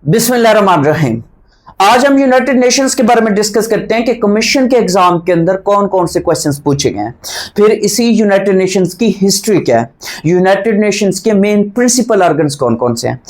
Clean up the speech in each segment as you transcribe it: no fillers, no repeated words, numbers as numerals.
बिस्मिल्लाहिर्रहमानिर्रहीम। आज हम यूनाइटेड नेशंस के बारे में डिस्कस करते हैं कि कमीशन के एग्जाम के अंदर कौन कौन से क्वेश्चंस पूछे गए हैं, फिर इसी यूनाइटेड नेशंस की हिस्ट्री क्या है, यूनाइटेड नेशंस के मेन प्रिंसिपल ऑर्गन्स कौन कौन से हैं,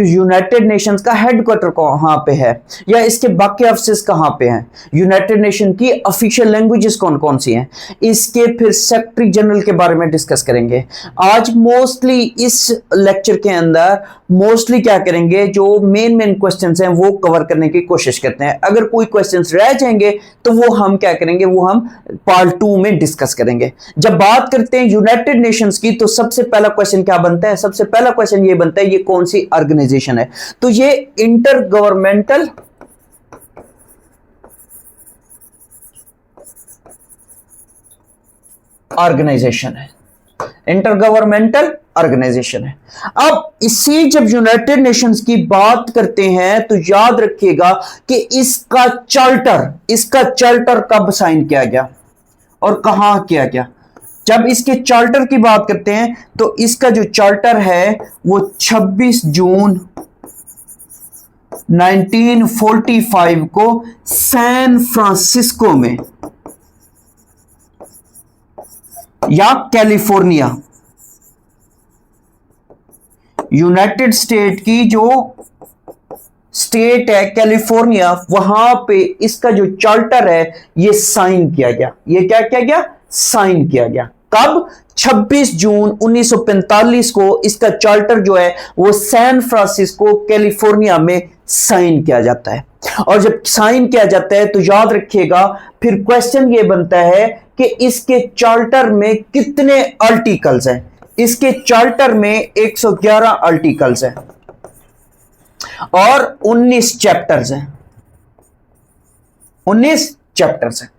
यूनाइटेड नेशंस का हेडक्वार्टर कहाँ पे है या इसके बाकी ऑफिस कहाँ पे हैं, यूनाइटेड नेशन की ऑफिशियल लैंग्वेजेस कौन कौन सी हैं, इसके फिर सेक्रेटरी जनरल के बारे में डिस्कस करेंगे। आज मोस्टली इस लेक्चर के अंदर मोस्टली क्या करेंगे, जो मेन क्वेश्चंस हैं वो कवर करने की कोशिश करते हैं। अगर कोई क्वेश्चंस रह जाएंगे तो वो हम क्या करेंगे, वो हम पार्ट 2 में डिस्कस करेंगे। जब बात करते हैं यूनाइटेड नेशंस की तो सबसे पहला क्वेश्चन क्या बनता है, सबसे पहला क्वेश्चन ये बनता है ये कौन सी ऑर्गेनाइजेशन है। तो ये इंटर गवर्नमेंटल ऑर्गेनाइजेशन है, इंटर गवर्नमेंटल ऑर्गेनाइजेशन है। अब इसी जब यूनाइटेड नेशंस की बात करते हैं तो याद रखिएगा कि इसका चार्टर कब साइन किया गया और कहां किया गया। जब इसके चार्टर की बात करते हैं तो इसका जो चार्टर है वो 26 जून 1945 को सैन फ्रांसिस्को में या कैलिफोर्निया, यूनाइटेड स्टेट की जो स्टेट है कैलिफोर्निया, वहां पे इसका जो चार्टर है ये साइन किया गया। ये क्या किया गया, साइन किया गया। कब, 26 जून 1945 को इसका चार्टर जो है वो सैन फ्रांसिस्को कैलिफोर्निया में साइन किया जाता है। और जब साइन किया जाता है तो याद रखिएगा फिर क्वेश्चन ये बनता है कि इसके चार्टर में कितने आर्टिकल्स हैं। इसके चार्टर में 111 आर्टिकल्स हैं और 19 चैप्टर्स हैं, 19 चैप्टर्स हैं।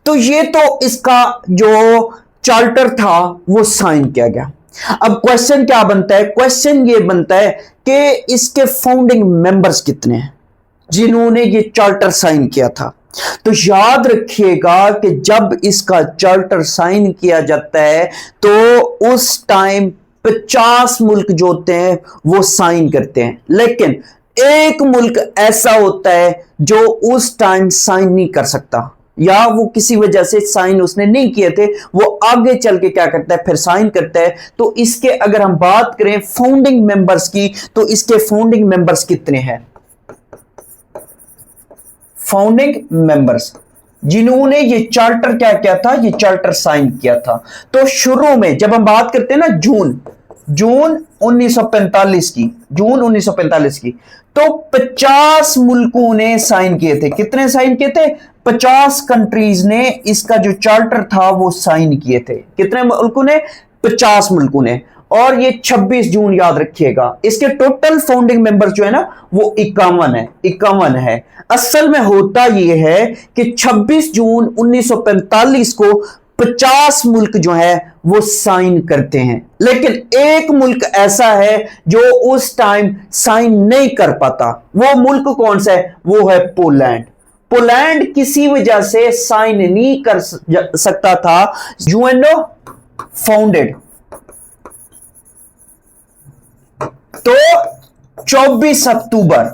तो ये तो इसका जो चार्टर था वो साइन किया गया। अब क्वेश्चन क्या बनता है, क्वेश्चन ये बनता है कि इसके फाउंडिंग मेंबर्स कितने हैं जिन्होंने ये चार्टर साइन किया था। तो याद रखिएगा कि जब इसका चार्टर साइन किया जाता है तो उस टाइम 50 मुल्क जो होते हैं वो साइन करते हैं, लेकिन एक मुल्क ऐसा होता है जो उस टाइम साइन नहीं कर सकता या वो किसी वजह से साइन उसने नहीं किए थे, वो आगे चल के क्या करता है फिर साइन करता है। तो इसके अगर हम बात करें फाउंडिंग मेंबर्स की तो इसके फाउंडिंग मेंबर्स कितने हैं, फाउंडिंग मेंबर्स जिन्होंने ये चार्टर क्या किया था, ये चार्टर साइन किया था। तो शुरू में जब हम बात करते हैं ना जून 1945 की, जून 1945 की, तो 50 मुल्कों ने साइन किए थे। कितने साइन किए थे, 50 कंट्रीज ने इसका जो चार्टर था वो साइन किए थे। कितने मुल्कों ने, 50 मुल्कों ने। और ये 26 जून याद रखिएगा। इसके टोटल फाउंडिंग मेंबर्स जो है ना वो 51 है। असल में होता ये है कि 26 जून 1945 को 50 मुल्क जो है वो साइन करते हैं, लेकिन एक मुल्क ऐसा है जो उस टाइम साइन नहीं कर पाता। वो मुल्क कौन सा है, वो है पोलैंड। पोलैंड किसी वजह से साइन नहीं कर सकता था। यूएनओ फाउंडेड तो 24 अक्टूबर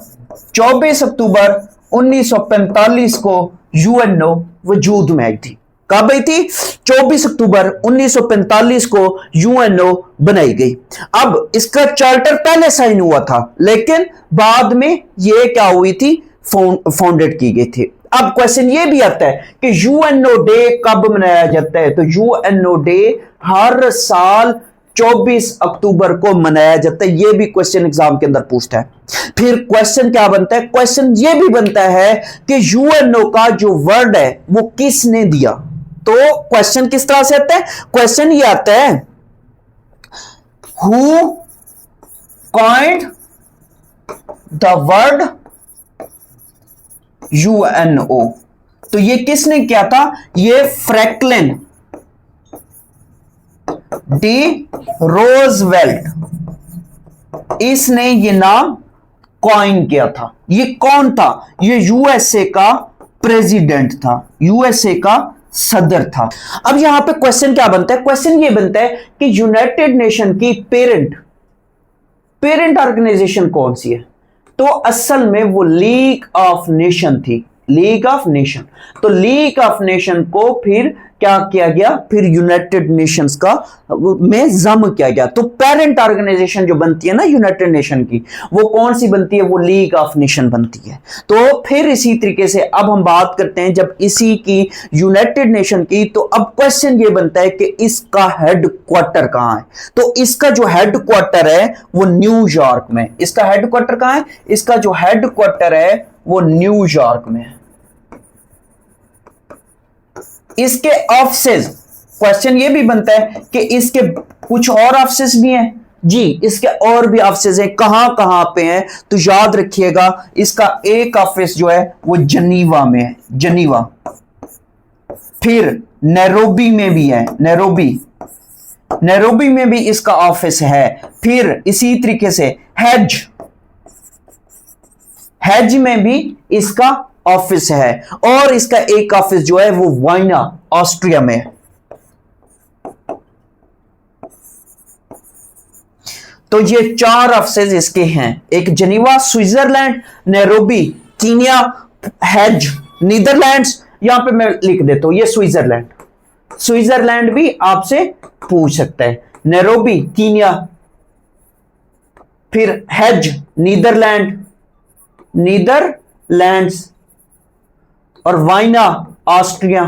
1945 को यूएनओ वजूद में आई थी। कब आई थी, 24 अक्टूबर 1945 को यूएनओ बनाई गई। अब इसका चार्टर पहले साइन हुआ था लेकिन बाद में ये क्या हुई थी, फाउंडेड की गई थी। अब क्वेश्चन ये भी आता है कि यूएनओ डे कब मनाया जाता है। तो यूएनओ डे हर साल 24 अक्टूबर को मनाया जाता है। यह भी क्वेश्चन एग्जाम के अंदर पूछता है। फिर क्वेश्चन क्या बनता है, क्वेश्चन यह भी बनता है कि यूएनओ का जो वर्ड है वो किसने दिया। तो क्वेश्चन किस तरह से आता है, क्वेश्चन ये आता है who coined the word UNO. तो ये किसने किया था, ये फ्रैंकलिन डी रोजवेल्ट, इसने ये नाम कॉइन किया था। ये कौन था, ये यूएसए का प्रेसिडेंट था, यूएसए का सदर था। अब यहां पे क्वेश्चन क्या बनता है, क्वेश्चन ये बनता है कि यूनाइटेड नेशन की पेरेंट ऑर्गेनाइजेशन कौन सी है। तो असल में वो लीग ऑफ नेशन थी, लीग ऑफ नेशन। तो लीग ऑफ नेशन को फिर क्या किया गया, फिर यूनाइटेड नेशंस का में जम किया गया। तो पेरेंट ऑर्गेनाइजेशन जो बनती है ना यूनाइटेड नेशन की, वो कौन सी बनती है, वो लीग ऑफ नेशन बनती है। तो फिर इसी तरीके से अब हम बात करते हैं जब इसी की यूनाइटेड नेशन की, तो अब क्वेश्चन ये बनता है कि इसका हेडक्वार्टर कहां है। तो इसका जो हेडक्वार्टर है वो न्यूयॉर्क में। इसका हेडक्वार्टर कहां है, इसका जो हेडक्वार्टर है वो न्यूयॉर्क में है। इसके ऑफिसेज, क्वेश्चन ये भी बनता है कि इसके कुछ और ऑफिसेज भी हैं जी, इसके और भी ऑफिसेज हैं, कहां कहां पे हैं, तो याद रखिएगा इसका एक ऑफिस जो है वो जनीवा में है, जनीवा। फिर नैरोबी में भी है, नैरोबी में भी इसका ऑफिस है। फिर इसी तरीके से हेज में भी इसका ऑफिस है, और इसका एक ऑफिस जो है वो वाइना ऑस्ट्रिया में है। तो ये 4 ऑफिसेज इसके हैं, एक जनीवा, Switzerland, Nairobi, Kenya, hedge, Netherlands. यहां पे मैं लिख देता हूं ये स्विट्जरलैंड भी आपसे पूछ सकता है। नैरोबी कीनिया, फिर हेज नीदरलैंड्स और वाइना ऑस्ट्रिया।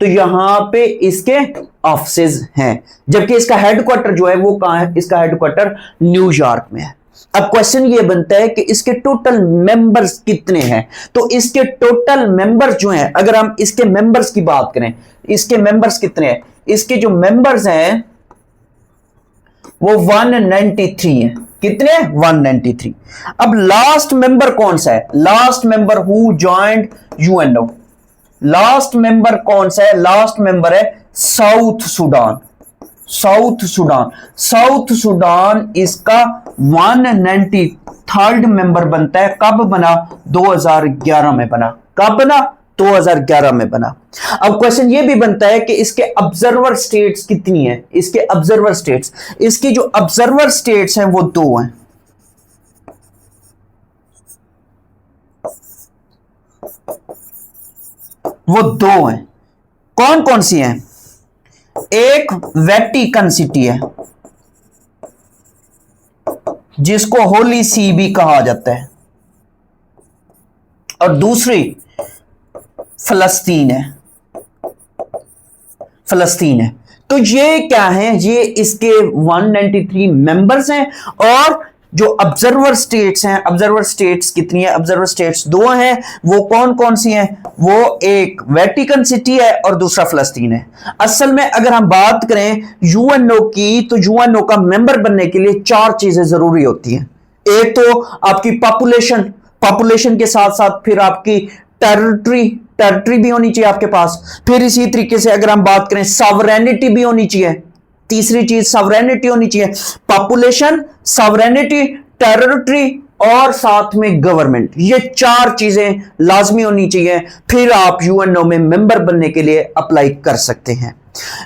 तो यहां पे इसके ऑफिसेज हैं, जबकि इसका हेडक्वार्टर जो है वो कहां है, इसका हेडक्वार्टर न्यूयॉर्क में है। अब क्वेश्चन ये बनता है कि इसके टोटल मेंबर्स कितने हैं। तो इसके टोटल मेंबर्स जो हैं, अगर हम इसके मेंबर्स की बात करें, इसके मेंबर्स कितने हैं, इसके जो मेंबर्स हैं वो 193 हैं। कितने, 193। अब लास्ट मेंबर कौन सा है, last member who joined UNO, last member कौन सा है, लास्ट मेंबर है साउथ सुडान इसका 193rd मेंबर बनता है। कब बना, 2011 में बना। कब बना, 2011 में बना। अब क्वेश्चन ये भी बनता है कि इसके ऑब्जर्वर स्टेट्स कितनी है, इसके ऑब्जर्वर स्टेट्स, इसकी जो ऑब्जर्वर स्टेट्स हैं वो 2 हैं। वो 2 हैं, कौन कौन सी हैं, एक वेटिकन सिटी है जिसको होली सी भी कहा जाता है, और दूसरी फलस्तीन है। तो ये क्या है, ये इसके 193 मेंबर्स हैं, और जो ऑब्जर्वर स्टेट्स हैं, ऑब्जर्वर स्टेट्स कितनी है, ऑब्जर्वर स्टेट्स 2 हैं। वो कौन कौन सी हैं, वो एक वेटिकन सिटी है और दूसरा फलस्तीन है। असल में अगर हम बात करें यूएनओ की, तो यूएनओ का मेंबर बनने के लिए 4 चीजें जरूरी होती हैं। एक तो आपकी पॉपुलेशन के साथ साथ फिर आपकी टेरिटरी भी होनी चाहिए आपके पास। फिर इसी तरीके से अगर हम बात करें सॉवरेनिटी भी होनी चाहिए, तीसरी चीज सॉवरेनिटी होनी चाहिए, पॉपुलेशन, सॉवरेनिटी, टेरिटरी और साथ में गवर्नमेंट। ये 4 चीजें लाजमी होनी चाहिए, फिर आप यूएनओ में मेंबर बनने के लिए अप्लाई कर सकते हैं।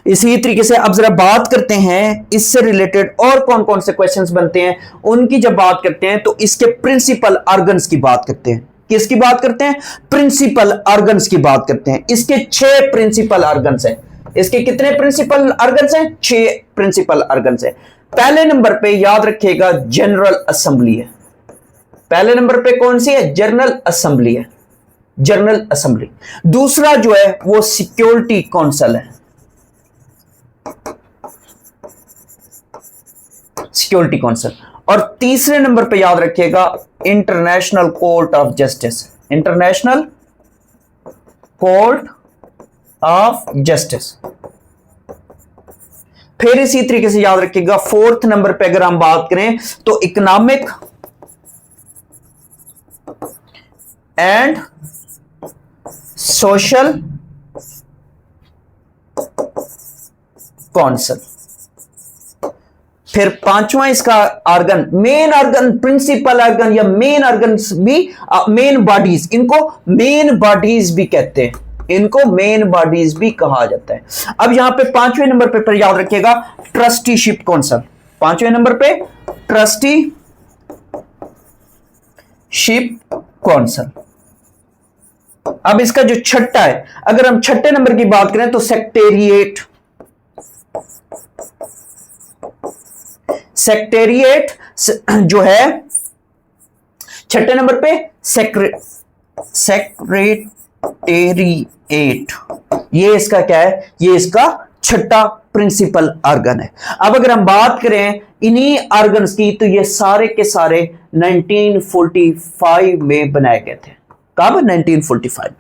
इसी तरीके से अब जरा बात करते हैं इससे रिलेटेड और कौन कौन से क्वेश्चंस बनते हैं उनकी। जब बात करते हैं तो इसके प्रिंसिपल ऑर्गन्स की बात करते हैं। किसकी बात करते हैं, प्रिंसिपल ऑर्गन्स की बात करते हैं। इसके 6 प्रिंसिपल ऑर्गन्स हैं। इसके कितने प्रिंसिपल ऑर्गन्स हैं, 6 प्रिंसिपल ऑर्गन्स हैं। पहले नंबर पे याद रखिएगा जनरल असेंबली है। पहले नंबर पे कौन सी है, जनरल असेंबली है, जनरल असेंबली। दूसरा जो है वो सिक्योरिटी काउंसिल है, सिक्योरिटी काउंसिल। और तीसरे नंबर पे याद रखिएगा international court of justice, international court of justice. फिर इसी तरीके से याद रखिएगा 4th नंबर पे अगर हम बात करें तो इकोनॉमिक एंड सोशल काउंसिल। फिर 5वां इसका organ, main organ, principal organ या मेन ऑर्गन भी, मेन बॉडीज, इनको मेन बॉडीज भी कहते हैं, इनको मेन बॉडीज भी कहा जाता है। अब यहां पे 5वें नंबर पे पर याद रखिएगा ट्रस्टीशिप काउंसिल। 5वें नंबर पे कौंसिल। अब इसका जो छठा है, अगर हम छठे नंबर की बात करें तो सेक्रेटेरिएट। सेक्रेटेरिएट जो है छठे नंबर पे सेक्रेटेरिएट, ये इसका क्या है, ये इसका छठा प्रिंसिपल ऑर्गन है। अब अगर हम बात करें इन्हीं ऑर्गन्स की, तो ये सारे के सारे 1945 में बनाए गए थे। कब? 1945 में।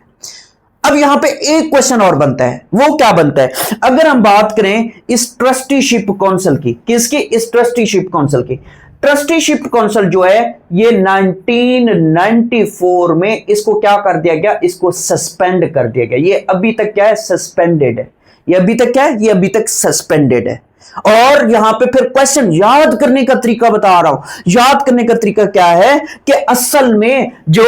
अब यहां पे एक क्वेश्चन और बनता है, वो क्या बनता है, अगर हम बात करें इस ट्रस्टीशिप काउंसिल की, किसकी? इस ट्रस्टीशिप काउंसिल की। ट्रस्टीशिप काउंसिल जो है ये 1994 में इसको क्या कर दिया गया, इसको सस्पेंड कर दिया गया। ये अभी तक क्या है? सस्पेंडेड है। ये अभी तक क्या है? ये अभी तक सस्पेंडेड है। और यहां पे फिर क्वेश्चन याद करने का तरीका बता रहा हूं। याद करने का तरीका क्या है कि असल में जो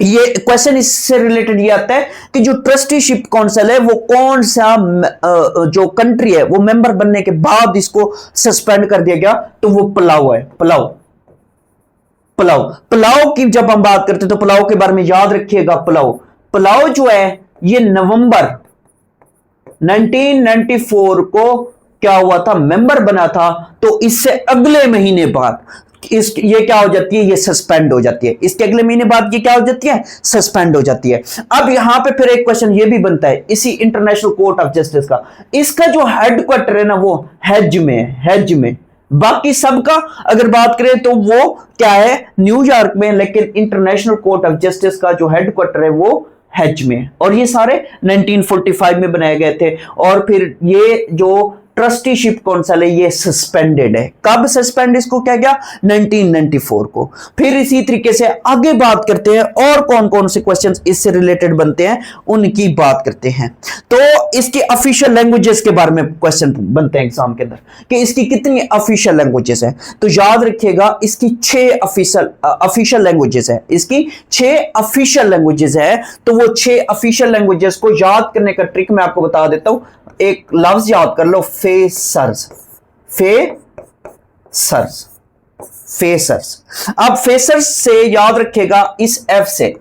ये क्वेश्चन इससे रिलेटेड ये आता है कि जो ट्रस्टीशिप काउंसिल है वो कौन सा जो कंट्री है वो मेंबर बनने के बाद इसको सस्पेंड कर दिया गया, तो वो पलाऊ है। पलाऊ की जब हम बात करते हैं तो पलाऊ के बारे में याद रखिएगा। पलाऊ जो है ये नवंबर 1994 को क्या हुआ था, मेंबर बना था। तो इससे अगले महीने बाद ये क्या हो जाती है, ये सस्पेंड हो जाती है। इसके अगले महीने बाद ये क्या हो जाती है, सस्पेंड हो जाती है। अब यहां पे फिर एक क्वेश्चन ये भी बनता है इसी इंटरनेशनल कोर्ट ऑफ जस्टिस का, इसका जो हेडक्वार्टर है ना वो हेज में। बाकी सबका अगर बात करें तो वो क्या है, न्यूयॉर्क में, लेकिन इंटरनेशनल कोर्ट ऑफ जस्टिस का जो हेडक्वार्टर है वो हेज में। और ये सारे 1945 में बनाए गए थे। और फिर ये जो ट्रस्टीशिप काउंसिल है ये सस्पेंडेड है। कब सस्पेंड इसको क्या गया, 1994 को। फिर इसी तरीके से आगे बात करते हैं और कौन कौन से क्वेश्चंस इससे रिलेटेड बनते हैं उनकी बात करते हैं। तो इसकी ऑफिशियल लैंग्वेजेस के बारे में क्वेश्चन बनते हैं एग्जाम के अंदर कि इसकी कितनी ऑफिशियल लैंग्वेजेस है। तो याद रखिएगा इसकी 6 ऑफिशियल लैंग्वेजेस है। इसकी 6 ऑफिशियल लैंग्वेजेस है। तो वो 6 ऑफिशियल लैंग्वेजेस को याद करने का ट्रिक मैं आपको बता देता हूं। एक लफ्ज याद कर लो, फेसर्स। अब फेसर्स से याद रखेगा इस एफ से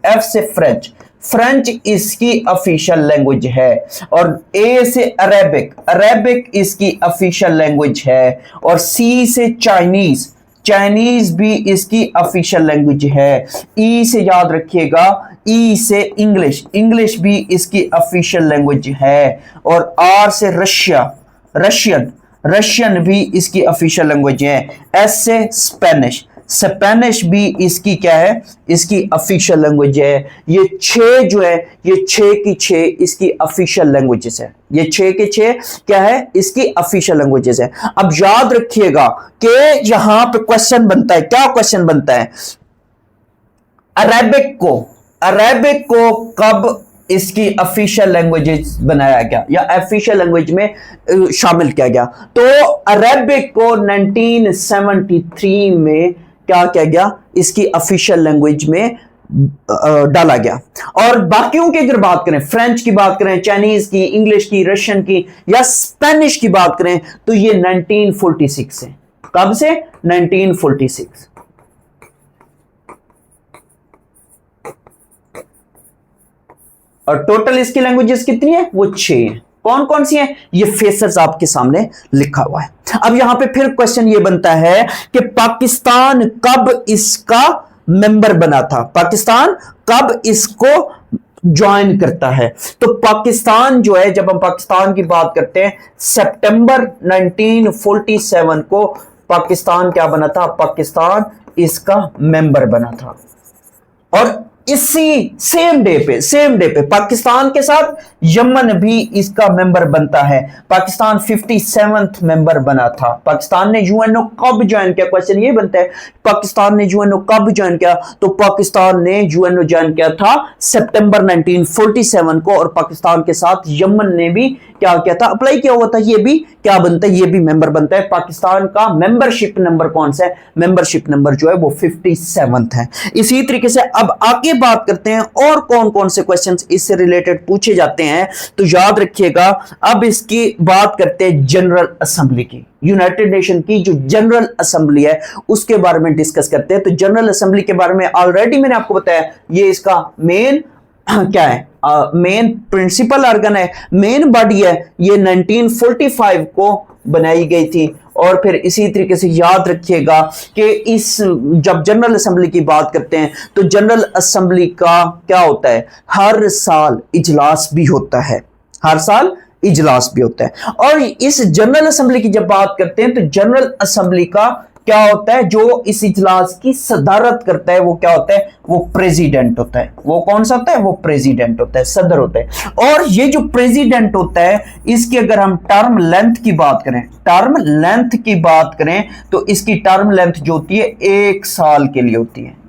फ्रेंच इसकी ऑफिशियल लैंग्वेज है। और ए से अरेबिक इसकी ऑफिशियल लैंग्वेज है। और सी से चाइनीज भी इसकी ऑफिशियल लैंग्वेज है। ई से याद रखिएगा, ई से इंग्लिश भी इसकी ऑफिशियल लैंग्वेज है। और आर से रशियन भी इसकी ऑफिशियल लैंग्वेज है। एस से स्पेनिश भी इसकी क्या है, इसकी ऑफिशियल लैंग्वेज है। ये 6 जो है, ये 6 की 6 इसकी ऑफिशियल लैंग्वेजेस है। ये 6 के 6 क्या है, इसकी ऑफिशियल लैंग्वेजेस है। अब याद रखिएगा कि यहां पे क्वेश्चन बनता है, क्या क्वेश्चन बनता है, अरेबिक को कब इसकी ऑफिशियल लैंग्वेजेस बनाया गया या ऑफिशियल लैंग्वेज में शामिल किया गया। तो अरेबिक को 1973 में क्या किया गया, इसकी ऑफिशियल लैंग्वेज में डाला गया। और बाकियों की अगर बात करें, फ्रेंच की बात करें, चाइनीज की, इंग्लिश की, रशियन की या स्पेनिश की बात करें, तो ये 1946 से। कब से? 1946। और टोटल इसकी लैंग्वेजेस कितनी है, वो 6 है। कौन कौन सी है, ये फेसर्स आपके सामने लिखा हुआ है। अब यहां पे फिर क्वेश्चन ये बनता है कि पाकिस्तान कब इसका मेंबर बना था, पाकिस्तान कब इसको ज्वाइन करता है। तो पाकिस्तान जो है, जब हम पाकिस्तान की बात करते हैं, सितंबर 1947 को पाकिस्तान क्या बना था, पाकिस्तान इसका मेंबर बना था। और इसी सेम डे पे पाकिस्तान के साथ यमन भी इसका मेंबर बनता है। पाकिस्तान 57th मेंबर बना था। पाकिस्तान ने यूएनओ कब ज्वाइन किया, क्वेश्चन ये बनता है, पाकिस्तान ने यूएनओ कब ज्वाइन किया। तो पाकिस्तान ने यूएनओ ज्वाइन किया था सितंबर 1947 को। और पाकिस्तान के साथ यमन ने भी क्या किया था, अप्लाई किया हुआ था। ये भी क्या बनता है, ये भी मेंबर बनता है। पाकिस्तान का मेंबरशिप नंबर कौन सा है, मेंबरशिप नंबर जो है वो 57th है। इसी तरीके से अब आगे बात करते हैं और कौन कौन से क्वेश्चंस इससे रिलेटेड पूछे जाते हैं, तो याद रखिएगा अब इसकी बात करते हैं जनरल असेंबली की। यूनाइटेड नेशन की जो जनरल असेंबली है उसके बारे में डिस्कस करते हैं। तो जनरल असेंबली के बारे में ऑलरेडी मैंने आपको बताया, ये इसका मेन क्या है, मेन प्रिंसिपल ऑर्गन है, मेन बॉडी है। ये 1945 को बनाई गई थी। और फिर इसी तरीके से याद रखिएगा कि इस जब जनरल असेंबली की बात करते हैं तो जनरल असेंबली का क्या होता है, हर साल इजलास भी होता है, हर साल इजलास भी होता है। और इस जनरल असेंबली की जब बात करते हैं तो जनरल असेंबली का क्या होता है, जो इस इजलास की सदारत करता है वो क्या होता है, वो प्रेसिडेंट होता है। वो कौन सा होता है, वो प्रेसिडेंट होता है, सदर होता है। और ये जो प्रेसिडेंट होता है इसकी अगर हम टर्म लेंथ की बात करें, टर्म लेंथ की बात करें तो इसकी टर्म लेंथ जो होती है 1 साल के लिए होती है।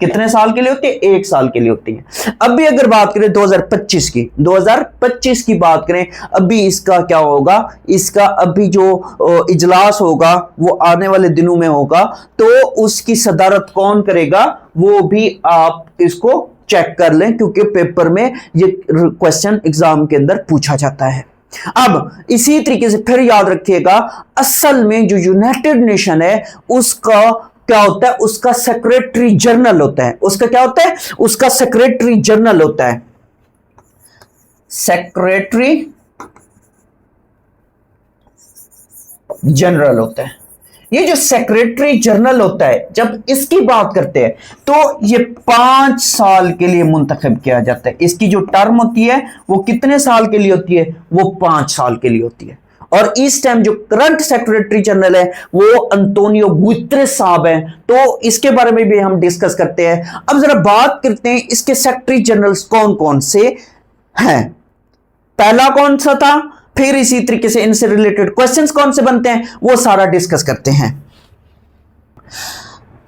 कितने साल के लिए होती है, 1 साल के लिए होती है। अभी अगर बात करें 2025 की, 2025 की बात करें, अभी इसका क्या होगा, इसका अभी जो इजलास होगा वो आने वाले दिनों में होगा, तो उसकी सदारत कौन करेगा वो भी आप इसको चेक कर लें, क्योंकि पेपर में ये क्वेश्चन एग्जाम के अंदर पूछा जाता है। अब इसी तरीके से फिर याद रखिएगा, असल में जो यूनाइटेड नेशन है उसका क्या होता है, उसका सेक्रेटरी जनरल होता है। उसका क्या होता है, उसका सेक्रेटरी जनरल होता है, सेक्रेटरी जनरल होता है। ये जो सेक्रेटरी जनरल होता है, जब इसकी बात करते हैं तो ये 5 साल के लिए मुंतखब किया जाता है। इसकी जो टर्म होती है वो कितने साल के लिए होती है, वो 5 साल के लिए होती है। और इस टाइम जो करंट सेक्रेटरी जनरल है वो अंतोनियो गुतेरेस साहब हैं, तो इसके बारे में भी हम डिस्कस करते हैं। अब जरा बात करते हैं इसके सेक्रेटरी जनरल्स कौन कौन से हैं, पहला कौन सा था, फिर इसी तरीके से इनसे रिलेटेड क्वेश्चंस कौन से बनते हैं वो सारा डिस्कस करते हैं।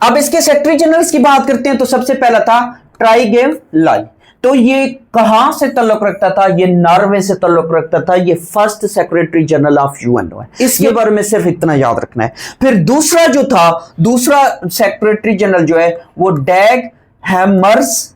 अब इसके सेक्रेटरी जनरल्स की बात करते हैं तो सबसे पहला था ट्राइगेव लाई। तो ये कहां से ताल्लुक रखता था, ये नॉर्वे से ताल्लुक रखता था। ये first secretary general of UNO है, इसके बारे में सिर्फ इतना याद रखना है। फिर दूसरा जो था, दूसरा सेक्रेटरी जनरल जो है वो डैग हैमर्सजोल्ड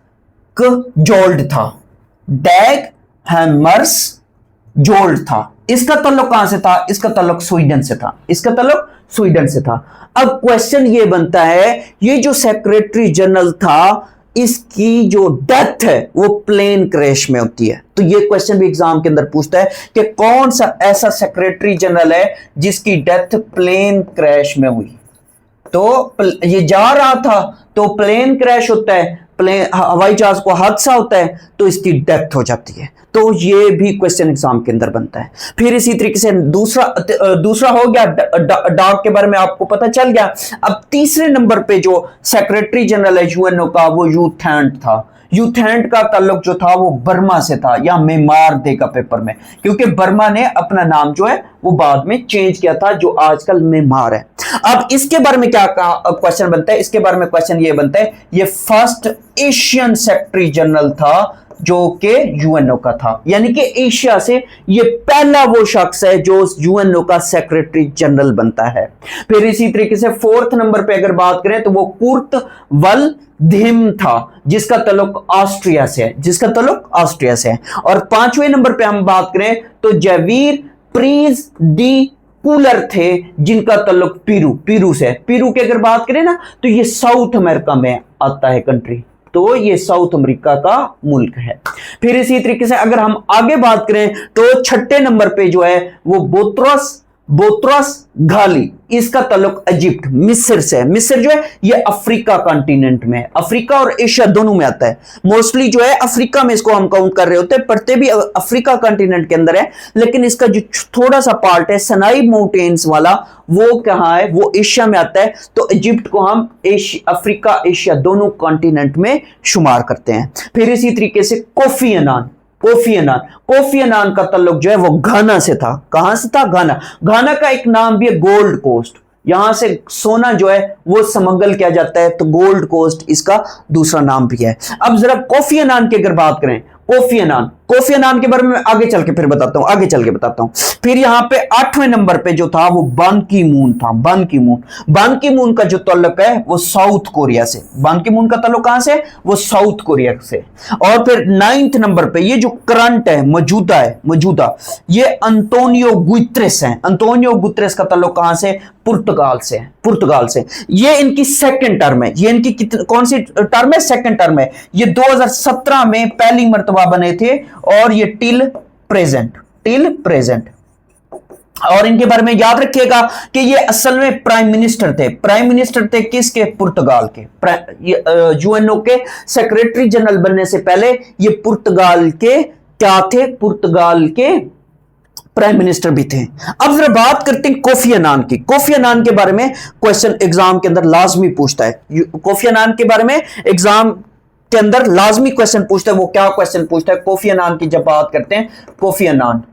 था, डैग हैमर्सजोल्ड था। इसका ताल्लुक कहां से था, इसका ताल्लुक स्वीडन से था, इसका ताल्लुक स्वीडन से था। अब क्वेश्चन ये बनता है, ये जो सेक्रेटरी जनरल था इसकी जो डेथ है वो प्लेन क्रैश में होती है। तो ये क्वेश्चन भी एग्जाम के अंदर पूछता है कि कौन सा ऐसा सेक्रेटरी जनरल है जिसकी डेथ प्लेन क्रैश में हुई। तो ये जा रहा था तो प्लेन क्रैश होता है, प्लेन हवाई जहाज को हादसा होता है तो इसकी डेथ हो जाती है। तो ये भी क्वेश्चन एग्जाम के अंदर बनता है। फिर इसी तरीके से दूसरा हो गया, डॉग के बारे में आपको पता चल गया। अब तीसरे नंबर पे जो सेक्रेटरी जनरल है यूएनओ का वो यू थैंट था। यू थैंट का ताल्लुक जो था वो बर्मा से था, या म्यांमार देगा पेपर में, क्योंकि बर्मा ने अपना नाम जो है वो बाद में चेंज किया था जो आजकल म्यांमार है। अब इसके बारे में क्या क्वेश्चन बनता है, इसके बारे में क्वेश्चन ये बनता है, ये फर्स्ट एशियन सेक्रेटरी जनरल था जो कि यूएनओ का था, यानी कि एशिया से ये पहला वो शख्स है जो यूएनओ का सेक्रेटरी जनरल बनता है। फिर इसी तरीके से फोर्थ नंबर पे अगर बात करें तो वो कुर्ट वल्डहिम था, जिसका ताल्लुक ऑस्ट्रिया से है, जिसका ताल्लुक ऑस्ट्रिया से है। और 5वें नंबर पे हम बात करें तो जेवियर प्रीज डी कूलर थे, जिनका ताल्लुक पेरू से है। पेरू की अगर बात करें ना तो ये साउथ अमेरिका में आता है कंट्री, तो ये साउथ अमेरिका का मुल्क है। फिर इसी तरीके से अगर हम आगे बात करें तो 6 नंबर पे जो है वो बोत्रोस घाली, इसका ताल्लुक इजिप्ट मिस्र से है। मिस्र जो है ये अफ्रीका कॉन्टिनेंट में, अफ्रीका और एशिया दोनों में आता है। मोस्टली जो है अफ्रीका में इसको हम काउंट कर रहे होते हैं, पढ़ते भी अफ्रीका कॉन्टिनेंट के अंदर है, लेकिन इसका जो थोड़ा सा पार्ट है सनाई माउंटेन्स वाला वो कहां है, वो एशिया में आता है। तो इजिप्ट को हम अफ्रीका एशिया दोनों कॉन्टिनेंट में शुमार करते हैं। फिर इसी तरीके से कोफी अनान का ताल्लुक जो है वो घाना से था। कहां से था, घाना का एक नाम भी है गोल्ड कोस्ट, यहां से सोना जो है वो स्मगल किया जाता है, तो गोल्ड कोस्ट इसका दूसरा नाम भी है। अब जरा कोफी अनान की अगर बात करें, कोफी अन्नान के बारे में आगे चल के फिर बताता हूं, आगे चल के बताता हूं। फिर यहां पे 8वें नंबर पे जो था वो बान की मून था। बान की मून, बान की मून का जो ताल्लुक है वो साउथ कोरिया से। बान की मून का ताल्लुक कहां से? वो साउथ कोरिया से। और फिर 9th नंबर पे ये जो करंट है, मौजूदा, ये अंतोनियो गुतेरेस है। अंतोनियो गुतेरेस का ताल्लुक कहां से? पुर्तगाल से। पुर्तगाल से। ये इनकी सेकंड टर्म है। ये इनकी कौन सी टर्म है? सेकंड टर्म है। ये 2017 में पहली मर्तबा बने थे और ये टिल प्रेजेंट। और इनके बारे में याद रखिएगा कि ये असल में प्राइम मिनिस्टर थे। प्राइम मिनिस्टर थे किसके? पुर्तगाल के। यूएनओ के सेक्रेटरी जनरल बनने से पहले ये पुर्तगाल के क्या थे? पुर्तगाल के प्राइम मिनिस्टर भी थे। अब जरा बात करते हैं कोफी अन्नान की। कोफी अन्नान के बारे में क्वेश्चन एग्जाम के अंदर लाजमी पूछता है। कोफी अन्नान के बारे में एग्जाम के अंदर लाजमी क्वेश्चन पूछता है। वो क्या क्वेश्चन पूछता है? कोफी अन्नान की जब बात करते हैं, कोफी अन्नान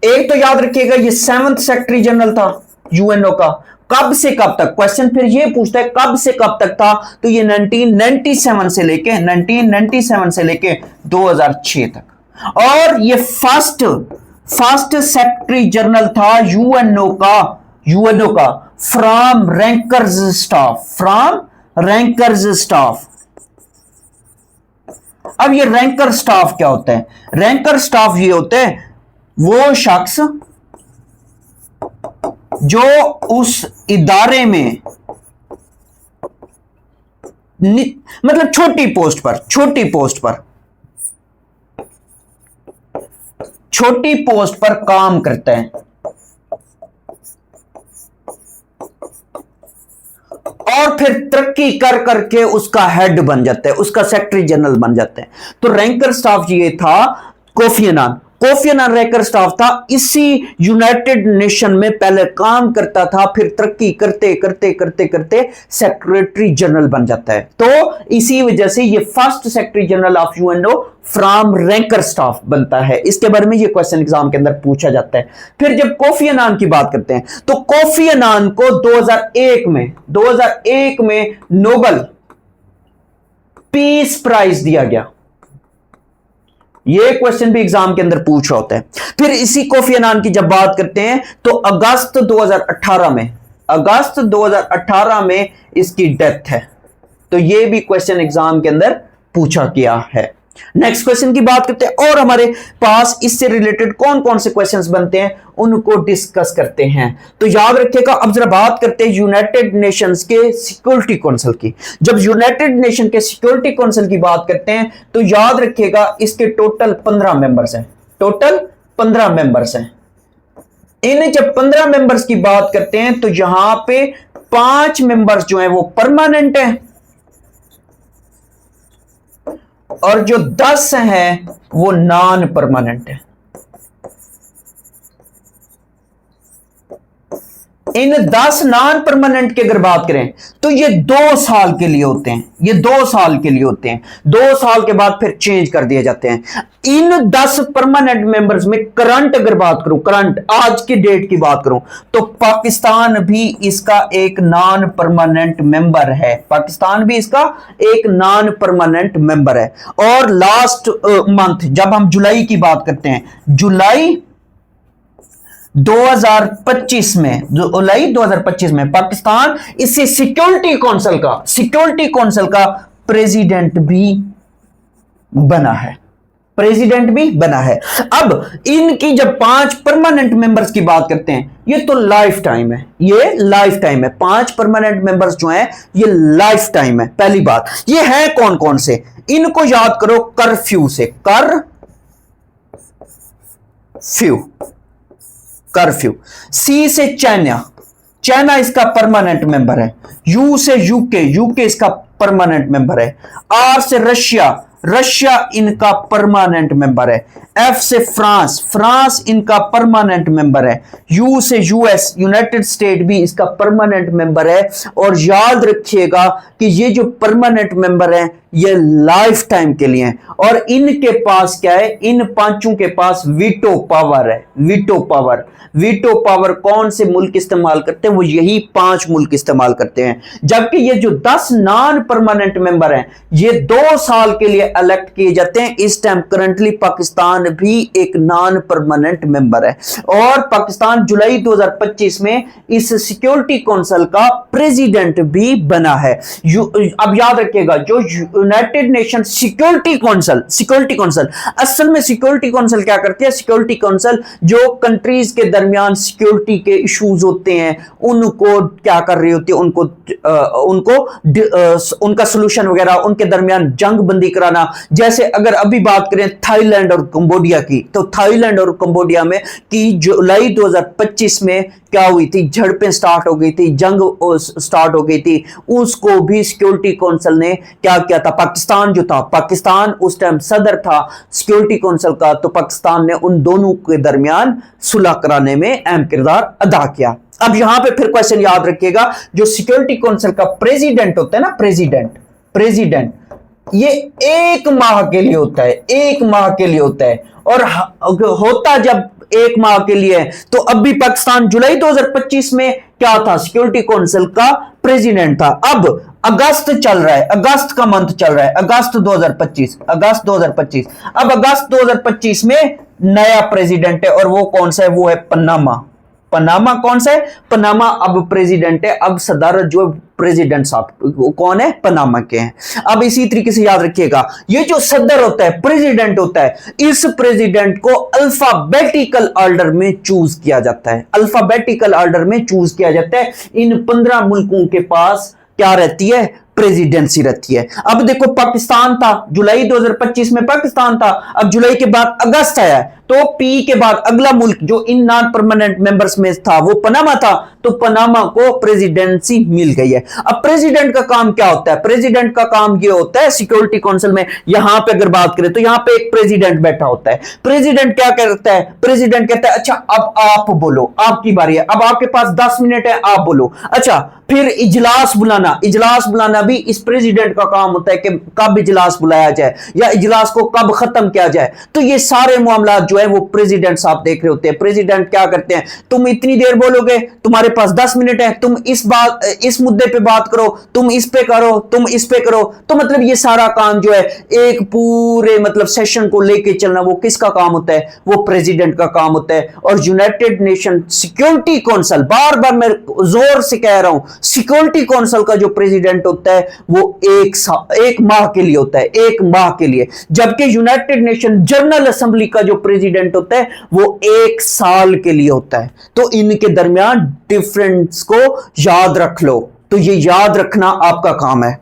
एक तो याद रखिएगा ये 7th सेक्रेटरी जनरल था यूएनओ का। कब से कब तक? क्वेश्चन फिर ये पूछता है कब से कब तक था, तो ये 1997 से लेके 2006 तक। और ये फर्स्ट सेक्रेटरी जनरल था यूएनओ का फ्रॉम रैंकर्स स्टाफ। अब ये रैंकर स्टाफ क्या होता है? रैंकर स्टाफ ये होते हैं वो शख्स जो उस इदारे में मतलब छोटी पोस्ट पर काम करते हैं और फिर तरक्की कर करके उसका हेड बन जाता है, उसका सेक्रेटरी जनरल बन जाते हैं। तो रैंकर स्टाफ ये था Kofi Annan. Kofi Annan ranker staff था। इसी यूनाइटेड नेशन में पहले काम करता था, फिर तरक्की करते सेक्रेटरी जनरल बन जाता है। तो इसी वजह से ये first secretary general of UNO from ranker staff बनता है। इसके बारे में ये क्वेश्चन एग्जाम के अंदर पूछा जाता है। फिर जब कोफी अन्नान की बात करते हैं तो कोफी अन्नान को 2001 में नोबेल पीस प्राइज दिया गया। ये क्वेश्चन भी एग्जाम के अंदर पूछ रहा होता है। फिर इसी कोफी अन्नान की जब बात करते हैं तो अगस्त 2018 में इसकी डेथ है। तो ये भी क्वेश्चन एग्जाम के अंदर पूछा गया है। नेक्स्ट क्वेश्चन की बात करते हैं और हमारे पास इससे रिलेटेड कौन कौन से क्वेश्चंस बनते हैं उनको डिस्कस करते हैं। तो याद रखिएगा, अब जरा बात करते हैं यूनाइटेड नेशंस के सिक्योरिटी काउंसिल की। जब यूनाइटेड नेशन के सिक्योरिटी काउंसिल की बात करते हैं तो याद रखिएगा इसके टोटल 15 मेंबर्स हैं। इन जब 15 मेंबर्स की बात करते हैं तो यहां पे 5 मेंबर्स जो हैं वो परमानेंट हैं और जो 10 हैं वो नॉन परमानेंट है। इन 10 नॉन परमानेंट की अगर बात करें तो ये 2 साल के लिए होते हैं। 2 साल के बाद फिर चेंज कर दिए जाते हैं। इन 10 परमानेंट मेंबर्स में करंट अगर बात करूं, करंट आज की डेट की बात करूं तो पाकिस्तान भी इसका एक नॉन परमानेंट मेंबर है। और लास्ट मंथ जब हम जुलाई की बात करते हैं, जुलाई 2025 में पाकिस्तान इसे सिक्योरिटी काउंसिल का प्रेसिडेंट भी बना है। अब इनकी जब 5 परमानेंट मेंबर्स की बात करते हैं, ये तो लाइफ टाइम है। 5 परमानेंट मेंबर्स जो हैं ये लाइफ टाइम है। पहली बात ये है कौन कौन से, इनको याद करो कर्फ्यू से। कर्फ्यू। सी से चाइना इसका परमानेंट मेंबर है। यू से यूके इसका परमानेंट मेंबर है। आर से रशिया इनका परमानेंट मेंबर है। एफ से फ्रांस इनका परमानेंट मेंबर है। यू से यूएस यूनाइटेड स्टेट भी इसका परमानेंट मेंबर है। और याद रखिएगा कि ये जो परमानेंट मेंबर हैं ये लाइफ टाइम के लिए हैं। और इनके पास क्या है, इन 5 के पास वीटो पावर है। वीटो पावर कौन से मुल्क इस्तेमाल करते हैं? वो यही 5 मुल्क इस्तेमाल करते हैं। जबकि ये जो 10 नॉन परमानेंट मेंबर हैं ये 2 साल के लिए इलेक्ट किए जाते हैं। इस टाइम करंटली पाकिस्तान भी एक नॉन परमानेंट मेंबर है और पाकिस्तान जुलाई 2025 में इस सिक्योरिटी काउंसिल का प्रेसिडेंट भी बना है। अब याद रखिएगा, जो यूनाइटेड नेशन सिक्योरिटी काउंसिल असल में सिक्योरिटी काउंसिल क्या करती है? सिक्योरिटी काउंसिल जो कंट्रीज के दरमियान सिक्योरिटी के इश्यूज होते हैं उनको क्या कर रही होती है, उनका सोल्यूशन वगैरह, उनके दरमियान जंग बंदी कराना। जैसे अगर अभी बात करें थाईलैंड और कंबोडिया की, तो थाईलैंड और कंबोडिया में कि जुलाई 2025 में क्या हुई थी? झड़पें स्टार्ट हो गई थी, जंग स्टार्ट हो गई थी। उसको भी सिक्योरिटी काउंसिल ने क्या किया था? पाकिस्तान जो था, पाकिस्तान उस टाइम सदर था सिक्योरिटी काउंसिल का, तो पाकिस्तान ने उन दोनों के दरमियान सुलह कराने में अहम किरदार अदा किया। अब यहां पे फिर क्वेश्चन याद रखिएगा, जो सिक्योरिटी काउंसिल का प्रेसिडेंट होता है ना, प्रेसिडेंट ये 1 माह के लिए होता है, 1 माह के लिए होता है। और होता जब 1 माह के लिए, तो अब भी पाकिस्तान जुलाई 2025 में क्या था? सिक्योरिटी काउंसिल का प्रेसिडेंट था। अब अगस्त चल रहा है, अगस्त का मंथ चल रहा है, अगस्त 2025। अब अगस्त 2025 में नया प्रेसिडेंट है और वो कौन सा है? वो है पनामा कौन सा है? पनामा अब प्रेसिडेंट है। अब सदारत जो प्रेसिडेंट साहब कौन है? पनामा के हैं। अब इसी तरीके से याद रखिएगा, ये जो सदर होता है, प्रेसिडेंट होता है, इस प्रेसिडेंट को अल्फाबेटिकल ऑर्डर में चूज किया जाता है। अल्फाबेटिकल ऑर्डर में चूज किया जाता है। इन 15 मुल्कों के पास क्या रहती है? प्रेसिडेंसी रहती है। अब देखो, पाकिस्तान था जुलाई 2025 में, पाकिस्तान था। अब जुलाई के बाद अगस्त आया, तो पी के बाद अगला मुल्क जो इन नॉन परमानेंट मेंबर्स में था वो पनामा था, तो पनामा को प्रेसिडेंसी मिल गई है। अब प्रेसिडेंट का काम क्या होता है? प्रेसिडेंट का काम ये होता है सिक्योरिटी काउंसिल में, यहां पे अगर बात करें तो यहां पे एक प्रेसिडेंट बैठा होता है। प्रेसिडेंट क्या करता है? प्रेसिडेंट कहता है अच्छा अब आप बोलो, आपकी बारी है, अब आपके पास 10 मिनट है, आप बोलो। अच्छा, फिर इजलास बुलाना भी इस प्रेसिडेंट का काम होता है कि कब इजलास बुलाया जाए या इजलास को कब खत्म किया जाए। तो ये सारे मामला जो है वो प्रेसिडेंट साहब देख रहे होते हैं। प्रेसिडेंट क्या करते हैं? तुम इतनी देर बोलोगे, तुम्हारे पास 10 मिनट है, तुम इस मुद्दे पे बात करो, तुम इस पे करो, तुम इस पे करो। तो मतलब ये सारा काम जो है एक पूरे मतलब सेशन को लेके चलना, वो किसका काम होता है? वो प्रेसिडेंट का काम होता है। और यूनाइटेड नेशन सिक्योरिटी काउंसिल, बार बार मैं जोर से कह रहा हूं, सिक्योरिटी काउंसिल का जो प्रेसिडेंट होता है वो 1 माह के लिए होता है, 1 माह के लिए। जबकि यूनाइटेड नेशन जनरल असेंबली का जो प्रेसिडेंट होता है वो 1 साल के लिए होता है। तो इनके दरमियान डिफरेंस को याद रख लो, तो ये याद रखना आपका काम है।